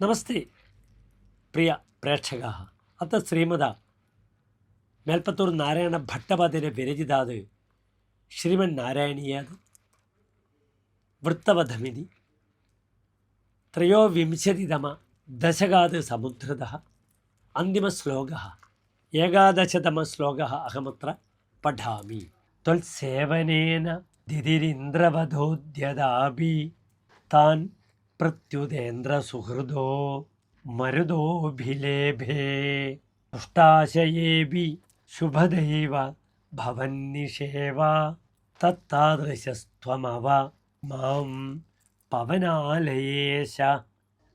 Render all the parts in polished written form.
നമസ്തേ പ്രിയ പ്രേക്ഷകാः അത്ര ശ്രീമത മേൽപ്പത്തൂർ നാരായണ ഭട്ടപാദിന്റെ വിരചിതാത് ശ്രീമന്നാരായണീയാത് വൃത്തവധമിതി ത്രയോവിംശതിതമ ദശകാത് സമുദ്രതഃ അന്തിമശ്ലോകः ഏകാദശതമശ്ലോകः അഹമത്ര പഠാമി. ത്വൽസേവനേന ദിതിരിന്ദ്രവധോദ്യതാപി താൻ പ്രത്യുതേന്ദ്രസുഹൃദോ മരുതോഭിലേഭേ തുഷ്ടാശയേബി ശുഭദൈവ ഭവന്നിഷേവ തത്താദൃശസ്ത്വമവ മാം പവനാലയേശ.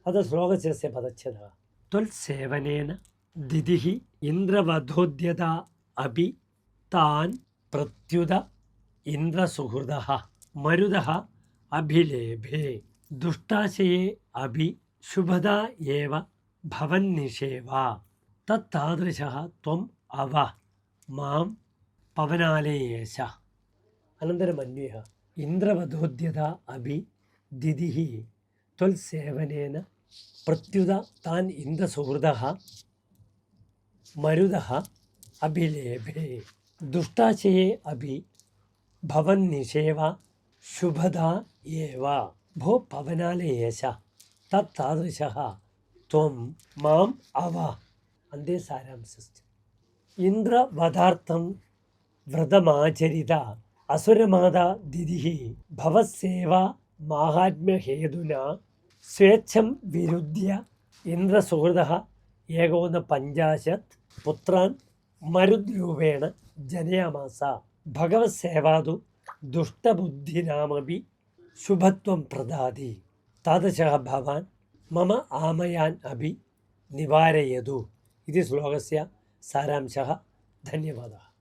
അത് ശ്ലോകസ്യ പദച്ഛേദः. ത്വൽസേവനേന ദിതിഃ ഇന്ദ്രവധോദ്യത അപി താൻ പ്രത്യുത ഇന്ദ്രസുഹൃദഃ മരുതഃ അഭിലേഭേ ദുഷ്ടാശയേ അഭി ശുഭദ ഏവ ഭവന്നിഷേവ തത്താദൃശഃ ത്വം അവ മാം പവനാലയേശ. അനന്തരമന്വയഃ ഇന്ദ്രവധോദ്യത അഭി ദിതിഃ ത്വൽസേവനേന പ്രത്യുത താൻ ഇന്ദ്രസുഹൃദഃ മരുതഃ അഭിലേഭേ ദുഷ്ടാശയേ അഭി ഭവന്നിഷേവ ശുഭദ ഏവ ഭോ പവനാലയേശ തത്താദൃശഃ ത്വം മാം അവ. അന്തേ സാരാംശസ്യ. ഇന്ദ്രവധാർത്ഥം വ്രതമാചരിത അസുരമാതാ ദിതിഃ ഭവസേവ മാഹാത്മ്യഹേതുന സ്വേച്ഛം വിരുദ്ധ്യ ഇന്ദ്രസുഹൃദഃ ഏകോനപഞ്ചാശത് പുത്രാൻ മരുദ്രൂപേണ ജനയാമാസ. ഭഗവത്സേവാതു ദുഷ്ടബുദ്ധിനാമപി ശുഭത്വം പ്രദാതി. താദൃശഃ ഭവാൻ മമ ആമയാൻ അഭി നിവാരയതു. ഇത് ശ്ലോകസ്യ സാരാംശः. ധന്യവാദः.